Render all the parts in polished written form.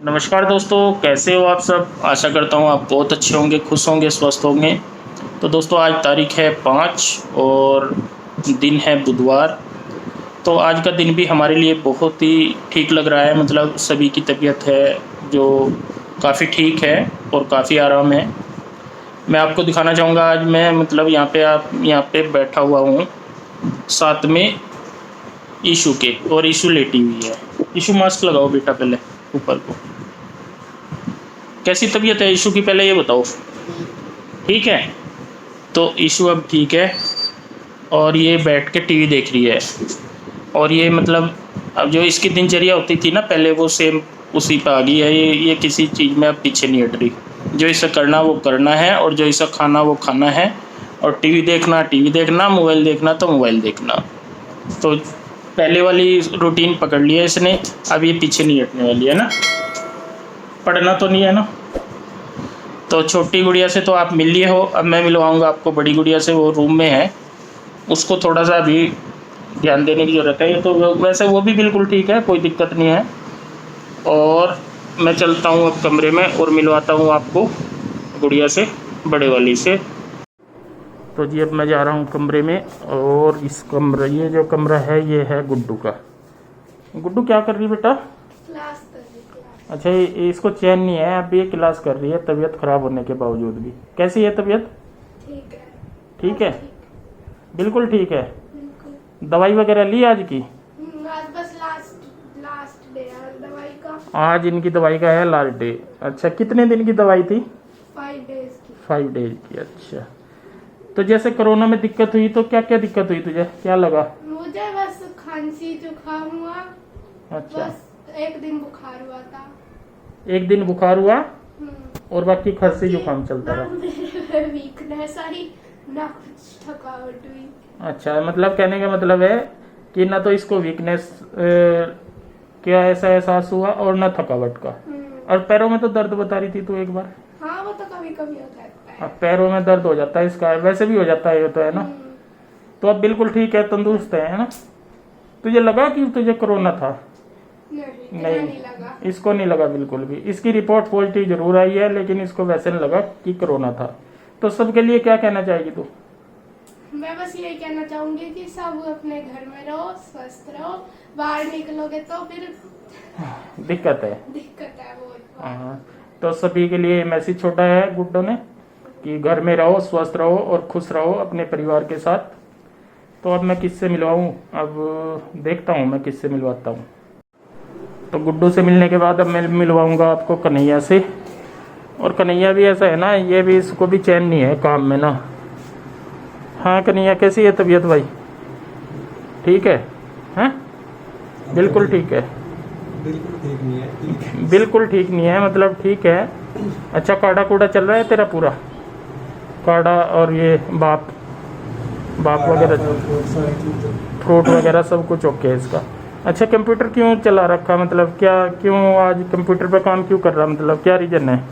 नमस्कार दोस्तों, कैसे हो आप सब। आशा करता हूँ आप बहुत अच्छे होंगे, खुश होंगे, स्वस्थ होंगे। तो दोस्तों आज तारीख है 5 और दिन है बुधवार। तो आज का दिन भी हमारे लिए बहुत ही ठीक लग रहा है। मतलब सभी की तबीयत है जो काफ़ी ठीक है और काफ़ी आराम है। मैं आपको दिखाना चाहूँगा आज मैं मतलब यहाँ पे बैठा हुआ हूँ साथ में ईशू के, और ईशू लेटी हुई है। ईशू मास्क लगाओ बेटा पहले ऊपर को। कैसी तबीयत है ईशू की, पहले ये बताओ। ठीक है, तो ईशू अब ठीक है और ये बैठ के टीवी देख रही है। और ये मतलब अब जो इसकी दिनचर्या होती थी ना पहले, वो सेम उसी पे आ गई है। ये किसी चीज़ में अब पीछे नहीं हट रही। जो इसे करना वो करना है, और जो इसे खाना वो खाना है, और टीवी देखना, मोबाइल देखना तो मोबाइल देखना। तो पहले वाली रूटीन पकड़ लिया इसने, अब ये पीछे नहीं हटने वाली है ना। पढ़ना तो नहीं है ना। तो छोटी गुड़िया से तो आप मिल लिए हो, अब मैं मिलवाऊंगा आपको बड़ी गुड़िया से। वो रूम में है, उसको थोड़ा सा अभी ध्यान देने की ज़रूरत है। ये तो वैसे वो भी बिल्कुल ठीक है, कोई दिक्कत नहीं है। और मैं चलता हूँ अब कमरे में और मिलवाता हूँ आपको गुड़िया से, बड़े वाली से। तो जी अब मैं जा रहा हूँ कमरे में, और इस कमरे, ये जो कमरा है ये है गुड्डू का। गुड्डू क्या कर रही है बेटा? क्लास कर रही क्लास। अच्छा, ये इसको चैन नहीं है, अब ये क्लास कर रही है तबीयत खराब होने के बावजूद भी। कैसी है तबीयत? ठीक है। ठीक है, ठीक। बिल्कुल ठीक है। बिल्कुल। दवाई वगैरह ली आज की? आज बस लास्ट लास्ट डे है दवाई का। आज इनकी दवाई का है लास्ट डे। अच्छा, कितने दिन की दवाई थी? 5 डेज की। 5 डेज की। अच्छा, तो जैसे कोरोना में दिक्कत हुई तो क्या क्या दिक्कत हुई तुझे, क्या लगा? मुझे बस खांसी जुकाम हुआ। अच्छा, बस एक दिन बुखार हुआ था। एक दिन बुखार हुआ हम्म। और बाकी खांसी जुकाम चलता ना रहा। मेरे वीकनेस आई, ना कुछ थकावट हुई। अच्छा, मतलब कहने का मतलब है कि ना तो इसको वीकनेस क्या ऐसा एहसास हुआ, और ना थकावट का। और पैरों में तो दर्द बता रही थी तू एक बार। हाँ वो तो कभी कभी होता है। अब पैरों में दर्द हो जाता है इसका, वैसे भी हो जाता है ये तो, है ना। तो अब बिल्कुल ठीक है, तंदुरुस्त है ना। तुझे लगा कि तुझे कोरोना था? नहीं लगा। इसको नहीं लगा बिल्कुल भी। इसकी रिपोर्ट पॉजिटिव जरूर आई है, लेकिन इसको वैसे नहीं लगा कि कोरोना था। तो सबके लिए क्या कहना चाहेगी तू? मैं बस यही कहना चाहूंगी कि सब अपने घर में रहो, स्वस्थ रहो। बाहर निकलोगे तो फिर दिक्कत है। दिक्कत है वो। हाँ, तो सभी के लिए मैसेज छोटा है गुड्डो ने कि घर में रहो, स्वस्थ रहो और खुश रहो अपने परिवार के साथ। तो अब मैं किससे मिलवाऊँ? अब देखता हूँ मैं किससे मिलवाता हूँ। तो गुड्डू से मिलने के बाद अब मैं मिलवाऊंगा आपको कन्हैया से। और कन्हैया भी ऐसा है ना, ये भी, इसको भी चैन नहीं है काम में ना। हाँ कन्हैया, कैसी है तबीयत भाई? ठीक है? हैं? बिल्कुल ठीक है। बिल्कुल ठीक नहीं है। बिल्कुल ठीक नहीं है मतलब ठीक है। अच्छा, काढ़ा कूड़ा चल रहा है तेरा पूरा? काढ़ा और ये बाप वगैरह, फ्रूट वगैरह सब कुछ ओके है इसका। अच्छा, कंप्यूटर क्यों चला रखा, मतलब क्या, क्यों आज कंप्यूटर पे काम क्यों कर रहा, मतलब क्या रीजन है?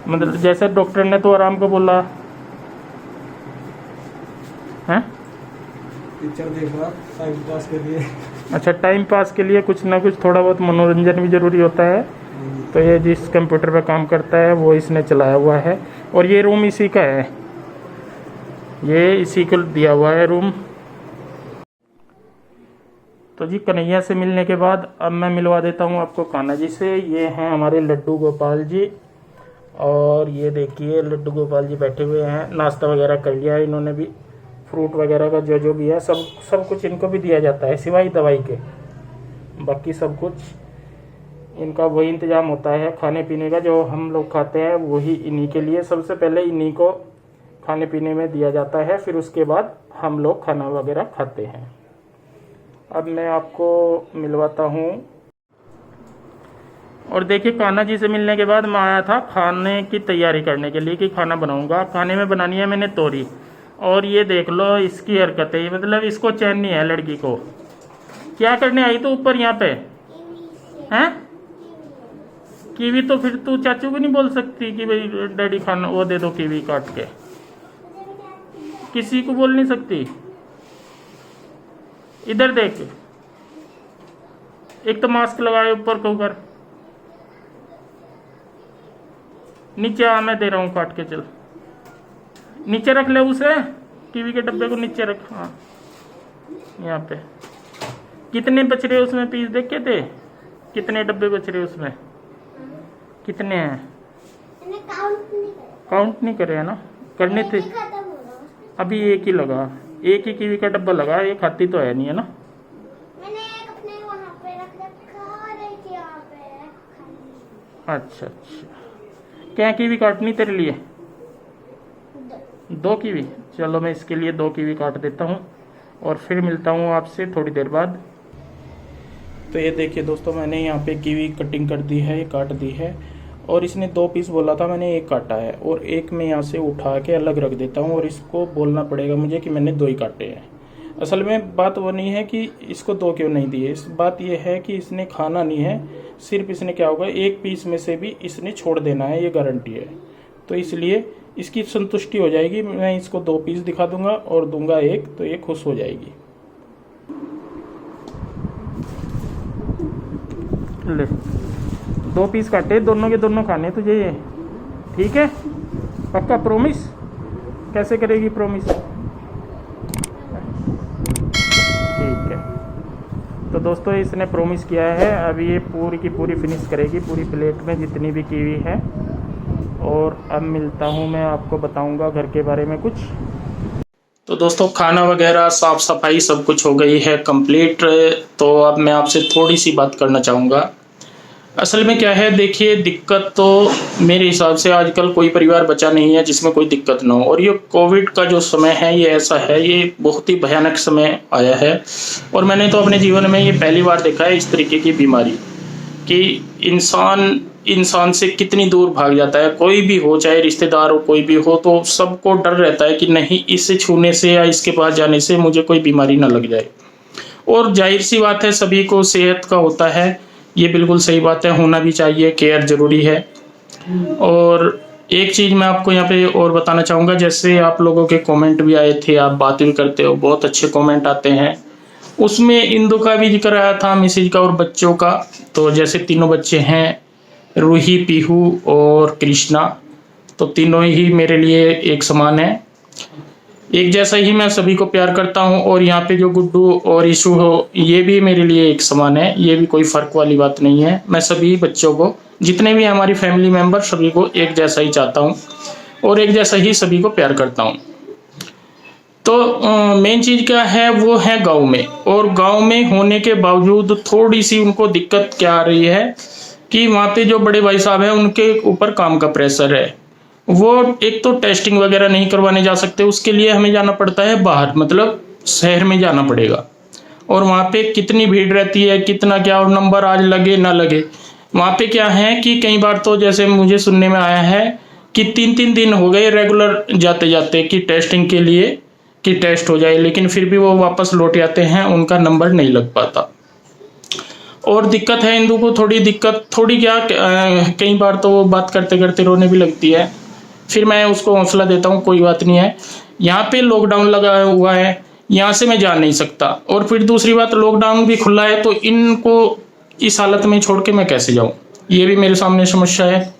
मतलब जैसे डॉक्टर ने तो आराम को बोला है। पिक्चर देख रहा, टाइम पास के लिए। अच्छा, टाइम पास के लिए कुछ ना कुछ थोड़ा बहुत मनोरंजन भी जरूरी होता है। तो ये जिस कंप्यूटर पे काम करता है वो इसने चलाया हुआ है, और ये रूम इसी का है, ये इसी को दिया हुआ है रूम। तो जी कन्हैया से मिलने के बाद अब मैं मिलवा देता हूँ आपको कान्हा जी से। ये हैं हमारे लड्डू गोपाल जी, और ये देखिए लड्डू गोपाल जी बैठे हुए हैं, नाश्ता वगैरह कर लिया है इन्होंने भी। फ्रूट वगैरह का जो जो भी है सब कुछ इनको भी दिया जाता है, सिवाय दवाई के। बाकी सब कुछ इनका वही इंतज़ाम होता है खाने पीने का, जो हम लोग खाते हैं वही इन्हीं के लिए। सबसे पहले इन्हीं को खाने पीने में दिया जाता है, फिर उसके बाद हम लोग खाना वगैरह खाते हैं। अब मैं आपको मिलवाता हूँ। और देखिए कान्हा जी से मिलने के बाद मैं आया था खाने की तैयारी करने के लिए कि खाना बनाऊंगा। खाने में बनानी है मैंने तोरी, और ये देख लो इसकी हरकतें, मतलब इसको चैन नहीं है लड़की को। क्या करने आई तो ऊपर यहाँ पे हैं? कीवी? तो फिर तू चाचू को नहीं बोल सकती कि भाई डैडी खाना वो दे दो कीवी काट के? किसी को बोल नहीं सकती? इधर देख, एक तो मास्क लगाए ऊपर को कर। नीचे आ, मैं दे रहा हूँ काट के, चल नीचे रख ले उसे, कीवी के डब्बे को नीचे रख। हाँ यहाँ पे कितने बच रहे उसमें पीस देख के थे, कितने डब्बे बच रहे उसमें, कितने हैं? काउंट नहीं करे है ना, करने थे। अभी एक ही लगा, एक ही कीवी का डब्बा लगा, ये खाती तो है नहीं है ना। मैंने एक अपने वहाँ पे रख रखा और एक यहाँ पे खाली। अच्छा अच्छा, क्या कीवी काटनी तेरे लिए? 2 कीवी, चलो मैं इसके लिए 2 कीवी काट देता हूँ और फिर मिलता हूँ आपसे थोड़ी देर बाद। तो ये देखिए दोस्तों, मैंने यहाँ पे कीवी कटिंग कर दी है, ये काट दी है, और इसने 2 पीस बोला था, मैंने 1 काटा है, और 1 मैं यहाँ से उठा के अलग रख देता हूँ, और इसको बोलना पड़ेगा मुझे कि मैंने 2 ही काटे हैं। असल में बात वो नहीं है कि इसको 2 क्यों नहीं दिए, इस बात ये है कि इसने खाना नहीं है, सिर्फ इसने क्या होगा 1 पीस में से भी इसने छोड़ देना है, ये गारंटी है। तो इसलिए इसकी संतुष्टि हो जाएगी, मैं इसको 2 पीस दिखा दूंगा और दूंगा 1, तो ये खुश हो जाएगी। ले 2 पीस काटे, दोनों के दोनों खाने तुझे ये, ठीक है? पक्का प्रॉमिस? कैसे करेगी प्रॉमिस? ठीक है, तो दोस्तों इसने प्रॉमिस किया है, अभी ये पूरी की पूरी फिनिश करेगी, पूरी प्लेट में जितनी भी कीवी है। और अब मिलता हूँ, मैं आपको बताऊँगा घर के बारे में कुछ। तो दोस्तों खाना वगैरह साफ़ सफाई सब कुछ हो गई है कंप्लीट। तो अब मैं आपसे थोड़ी सी बात करना चाहूँगा। असल में क्या है, देखिए दिक्कत तो मेरे हिसाब से आजकल कोई परिवार बचा नहीं है जिसमें कोई दिक्कत ना हो, और ये कोविड का जो समय है ये ऐसा है, ये बहुत ही भयानक समय आया है। और मैंने तो अपने जीवन में ये पहली बार देखा है इस तरीके की बीमारी, कि इंसान से कितनी दूर भाग जाता है। कोई भी हो, चाहे रिश्तेदार हो, कोई भी हो, तो सबको डर रहता है कि नहीं इससे छूने से या इसके पास जाने से मुझे कोई बीमारी ना लग जाए। और जाहिर सी बात है सभी को सेहत का होता है, ये बिल्कुल सही बात है, होना भी चाहिए, केयर ज़रूरी है। और एक चीज़ मैं आपको यहाँ पे और बताना चाहूँगा, जैसे आप लोगों के कमेंट भी आए थे, आप बात भी करते हो, बहुत अच्छे कमेंट आते हैं, उसमें इंदु का भी जिक्र आया था, मिसेज का और बच्चों का। तो जैसे तीनों बच्चे हैं, रूही, पीहू और कृष्णा, तो तीनों ही मेरे लिए एक समान है, एक जैसा ही मैं सभी को प्यार करता हूं। और यहाँ पे जो गुड्डू और ईशु हो, ये भी मेरे लिए एक समान है, ये भी कोई फ़र्क वाली बात नहीं है। मैं सभी बच्चों को, जितने भी हमारी फैमिली मेम्बर, सभी को एक जैसा ही चाहता हूँ और एक जैसा ही सभी को प्यार करता हूँ। तो मेन चीज़ क्या है, वो है गांव में, और गांव में होने के बावजूद थोड़ी सी उनको दिक्कत क्या आ रही है कि वहाँ पे जो बड़े भाई साहब हैं उनके ऊपर काम का प्रेशर है। वो एक तो टेस्टिंग वगैरह नहीं करवाने जा सकते, उसके लिए हमें जाना पड़ता है बाहर, मतलब शहर में जाना पड़ेगा। और वहाँ पे कितनी भीड़ रहती है, कितना क्या, और नंबर आज लगे ना लगे। वहाँ पे क्या है कि कई बार तो जैसे मुझे सुनने में आया है कि 3-3 दिन हो गए रेगुलर जाते जाते कि टेस्टिंग के लिए कि टेस्ट हो जाए, लेकिन फिर भी वो वापस लौट आते हैं, उनका नंबर नहीं लग पाता। और दिक्कत है इंदु को, थोड़ी क्या, कई बार तो वो बात करते करते रोने भी लगती है, फिर मैं उसको हौसला देता हूँ, कोई बात नहीं है, यहाँ पे लॉकडाउन लगा हुआ है, यहाँ से मैं जा नहीं सकता। और फिर दूसरी बात, लॉकडाउन भी खुला है, तो इनको इस हालत में छोड़ के मैं कैसे जाऊँ, ये भी मेरे सामने समस्या है।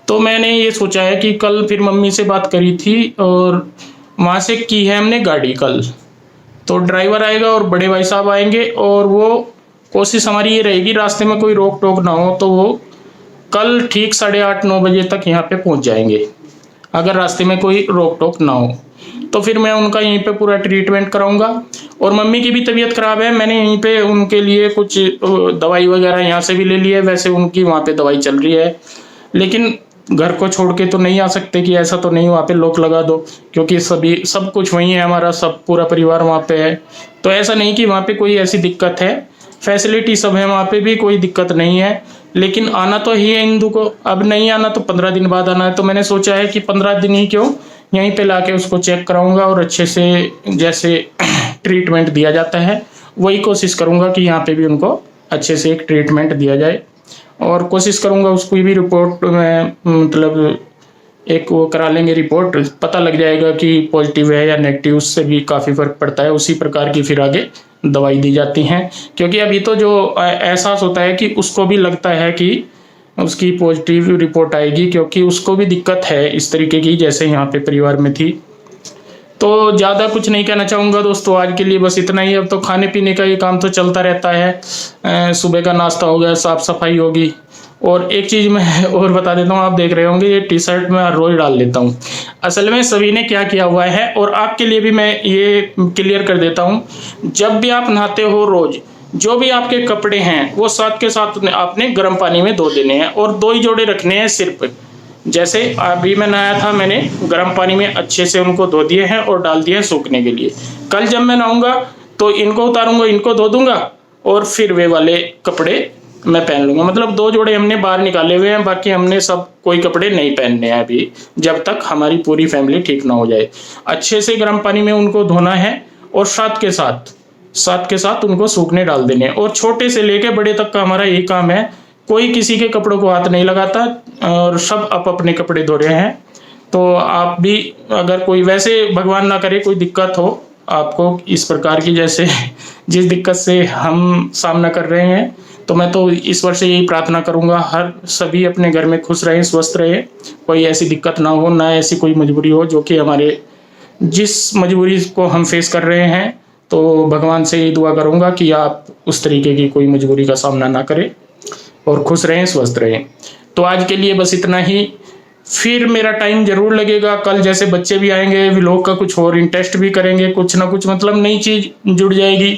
तो मैंने ये सोचा है कि कल फिर मम्मी से बात करी थी, और वहाँ से की है हमने गाड़ी कल, तो ड्राइवर आएगा और बड़े भाई साहब आएंगे, और वो कोशिश हमारी ये रहेगी रास्ते में कोई रोक टोक ना हो, तो वो कल ठीक 8:30-9 बजे तक यहाँ पे पहुँच जाएंगे, अगर रास्ते में कोई रोक टोक ना हो। तो फिर मैं उनका यहीं पे पूरा ट्रीटमेंट कराऊंगा। और मम्मी की भी तबीयत ख़राब है, मैंने यहीं पे उनके लिए कुछ दवाई वगैरह यहाँ से भी ले ली है, वैसे उनकी वहाँ पे दवाई चल रही है, लेकिन घर को छोड़ के तो नहीं आ सकते कि ऐसा तो नहीं वहाँ पे लॉक लगा दो, क्योंकि सब कुछ वहीं है, हमारा सब पूरा परिवार वहाँ पे है। तो ऐसा नहीं कि वहाँ पे कोई ऐसी दिक्कत है, फैसिलिटी सब है, वहाँ पे भी कोई दिक्कत नहीं है, लेकिन आना तो ही है इंदु को। अब नहीं आना तो 15 दिन बाद आना है, तो मैंने सोचा है कि 15 दिन ही क्यों, यहीं पे लाके उसको चेक कराऊंगा, और अच्छे से जैसे ट्रीटमेंट दिया जाता है वही कोशिश करूंगा कि यहाँ पे भी उनको अच्छे से एक ट्रीटमेंट दिया जाए। और कोशिश करूंगा उसको भी रिपोर्ट में, मतलब एक वो करा लेंगे रिपोर्ट, पता लग जाएगा कि पॉजिटिव है या नेगेटिव, उससे भी काफ़ी फ़र्क पड़ता है। उसी प्रकार की फिर आगे दवाई दी जाती हैं, क्योंकि अभी तो जो एहसास होता है कि उसको भी लगता है कि उसकी पॉजिटिव रिपोर्ट आएगी, क्योंकि उसको भी दिक्कत है इस तरीके की जैसे यहाँ पे परिवार में थी। तो ज़्यादा कुछ नहीं कहना चाहूँगा दोस्तों, आज के लिए बस इतना ही। अब तो खाने पीने का ये काम तो चलता रहता है, सुबह का नाश्ता हो गया, साफ़ सफाई होगी। और एक चीज़ मैं और बता देता हूँ, आप देख रहे होंगे ये टी शर्ट मैं हर रोज़ डाल लेता हूँ। असल में सभी ने क्या किया हुआ है, और आपके लिए भी मैं ये क्लियर कर देता हूँ, जब भी आप नहाते हो रोज़, जो भी आपके कपड़े हैं वो साथ के साथ आपने गर्म पानी में धो देने हैं, और 2 ही जोड़े रखने हैं सिर्फ। जैसे अभी मैं नहाया था, मैंने गर्म पानी में अच्छे से उनको धो दिए हैं और डाल दिए हैं सूखने के लिए। कल जब मैं नहाऊंगा तो इनको उतारूंगा, इनको धो दूंगा, और फिर वे वाले कपड़े मैं पहन लूंगा। मतलब 2 जोड़े हमने बाहर निकाले हुए हैं, बाकी हमने सब कोई कपड़े नहीं पहनने हैं अभी, जब तक हमारी पूरी फैमिली ठीक ना हो जाए। अच्छे से गर्म पानी में उनको धोना है, और साथ के साथ उनको सूखने डाल देने हैं। और छोटे से लेके बड़े तक का हमारा यही काम है, कोई किसी के कपड़ों को हाथ नहीं लगाता, और सब अपने कपड़े धो रहे हैं। तो आप भी, अगर कोई वैसे भगवान ना करे कोई दिक्कत हो आपको इस प्रकार की, जैसे जिस दिक्कत से हम सामना कर रहे हैं, तो मैं तो ईश्वर से यही प्रार्थना करूंगा, हर सभी अपने घर में खुश रहें, स्वस्थ रहें, कोई ऐसी दिक्कत ना हो, ना ऐसी कोई मजबूरी हो जो कि हमारे, जिस मजबूरी को हम फेस कर रहे हैं। तो भगवान से यही दुआ करूंगा कि आप उस तरीके की कोई मजबूरी का सामना ना करें, और खुश रहें, स्वस्थ रहें। तो आज के लिए बस इतना ही। फिर मेरा टाइम जरूर लगेगा, कल जैसे बच्चे भी आएंगे, व्लॉग का कुछ और इंटरेस्ट भी करेंगे, कुछ ना कुछ मतलब नई चीज़ जुड़ जाएगी,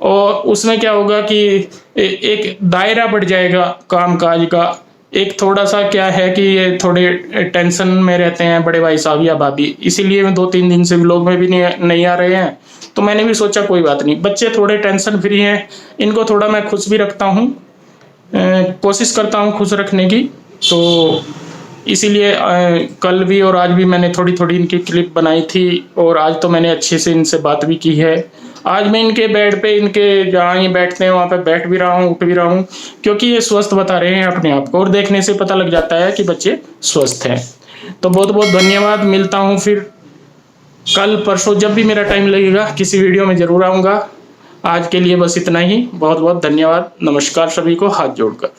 और उसमें क्या होगा कि एक दायरा बढ़ जाएगा काम काज का। एक थोड़ा सा क्या है कि ये थोड़े टेंशन में रहते हैं बड़े भाई साहब या भाभी, इसीलिए मैं 2-3 दिन से व्लॉग में भी नहीं आ रहे हैं। तो मैंने भी सोचा कोई बात नहीं, बच्चे थोड़े टेंशन फ्री हैं, इनको थोड़ा मैं खुश भी रखता हूँ, कोशिश करता हूँ खुश रखने की। तो इसीलिए कल भी और आज भी मैंने थोड़ी थोड़ी इनकी क्लिप बनाई थी, और आज तो मैंने अच्छे से इनसे बात भी की है। आज मैं इनके बेड पे, इनके जहाँ ये बैठते हैं वहाँ पे बैठ भी रहा हूँ, उठ भी रहा हूँ, क्योंकि ये स्वस्थ बता रहे हैं अपने आप को, और देखने से पता लग जाता है कि बच्चे स्वस्थ हैं। तो बहुत बहुत धन्यवाद, मिलता हूँ फिर कल परसों, जब भी मेरा टाइम लगेगा किसी वीडियो में ज़रूर आऊँगा। आज के लिए बस इतना ही, बहुत बहुत धन्यवाद, नमस्कार सभी को हाथ जोड़कर।